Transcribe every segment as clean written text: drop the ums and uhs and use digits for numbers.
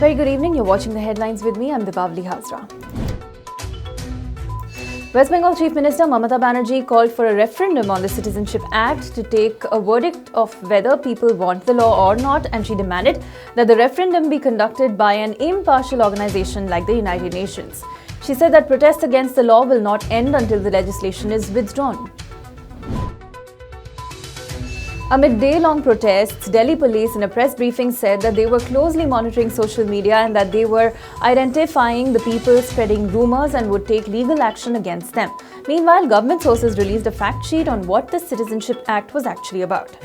Very good evening. You're watching the headlines with me. I'm Deepavali Hazra. West Bengal Chief Minister Mamata Banerjee called for a referendum on the Citizenship Act to take a verdict of whether people want the law or not, and she demanded that the referendum be conducted by an impartial organization like the United Nations. She said that protests against the law will not end until the legislation is withdrawn. Amid day-long protests, Delhi police in a press briefing said that they were closely monitoring social media and that they were identifying the people spreading rumours and would take legal action against them. Meanwhile, government sources released a fact sheet on what the Citizenship Act was actually about.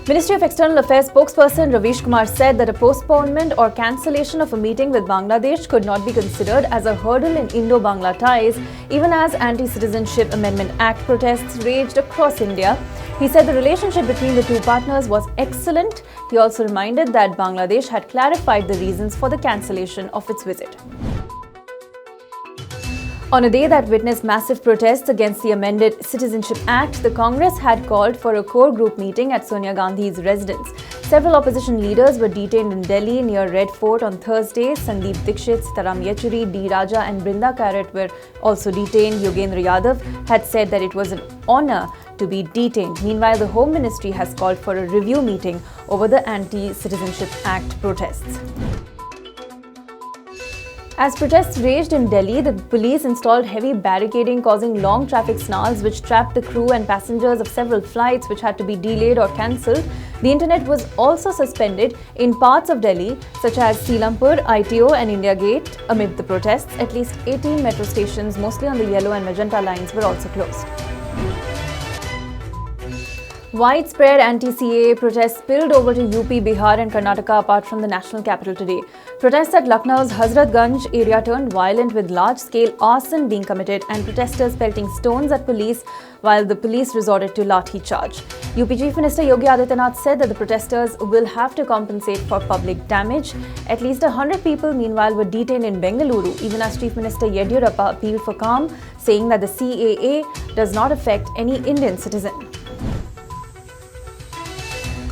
Ministry of External Affairs spokesperson Ravish Kumar said that a postponement or cancellation of a meeting with Bangladesh could not be considered as a hurdle in Indo-Bangla ties, even as Anti-Citizenship Amendment Act protests raged across India. He said the relationship between the two partners was excellent. He also reminded that Bangladesh had clarified the reasons for the cancellation of its visit. On a day that witnessed massive protests against the amended Citizenship Act, the Congress had called for a core group meeting at Sonia Gandhi's residence. Several opposition leaders were detained in Delhi near Red Fort on Thursday. Sandeep Dixit, Sitaram Yechuri, D. Raja and Brinda Karat were also detained. Yogendra Yadav had said that it was an honor to be detained. Meanwhile, the Home Ministry has called for a review meeting over the Anti-Citizenship Act protests. As protests raged in Delhi, the police installed heavy barricading, causing long traffic snarls which trapped the crew and passengers of several flights which had to be delayed or cancelled. The internet was also suspended in parts of Delhi such as Selampur, ITO and India Gate. Amid the protests, at least 18 metro stations, mostly on the yellow and magenta lines, were also closed. Widespread anti-CAA protests spilled over to UP, Bihar and Karnataka apart from the national capital today. Protests at Lucknow's Hazratganj area turned violent with large-scale arson being committed and protesters pelting stones at police while the police resorted to lathi charge. UP Chief Minister Yogi Adityanath said that the protesters will have to compensate for public damage. At least 100 people meanwhile were detained in Bengaluru, even as Chief Minister Yediyurappa appealed for calm, saying that the CAA does not affect any Indian citizen.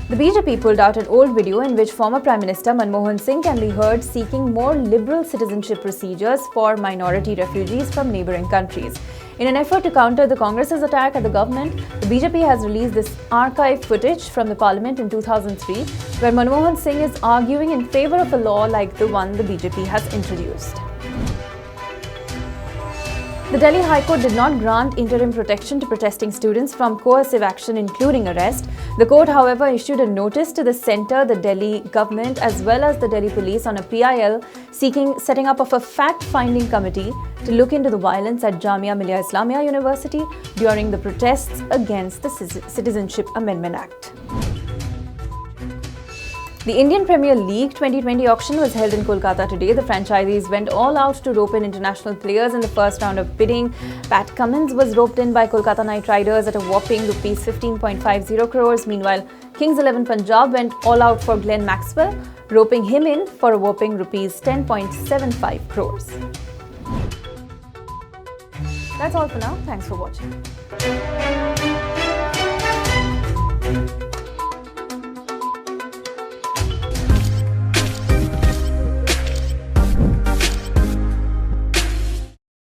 The BJP pulled out an old video in which former Prime Minister Manmohan Singh can be heard seeking more liberal citizenship procedures for minority refugees from neighbouring countries. In an effort to counter the Congress's attack at the government, the BJP has released this archive footage from the Parliament in 2003, where Manmohan Singh is arguing in favour of a law like the one the BJP has introduced. The Delhi High Court did not grant interim protection to protesting students from coercive action including arrest. The court, however, issued a notice to the centre, the Delhi government as well as the Delhi police on a PIL seeking setting up of a fact-finding committee to look into the violence at Jamia Millia Islamia University during the protests against the Citizenship Amendment Act. The Indian Premier League 2020 auction was held in Kolkata today. The franchisees went all out to rope in international players in the first round of bidding. Pat Cummins was roped in by Kolkata Knight Riders at a whopping ₹15.50 crores. Meanwhile, Kings 11 Punjab went all out for Glenn Maxwell, roping him in for a whopping ₹10.75 crores. That's all for now. Thanks for watching.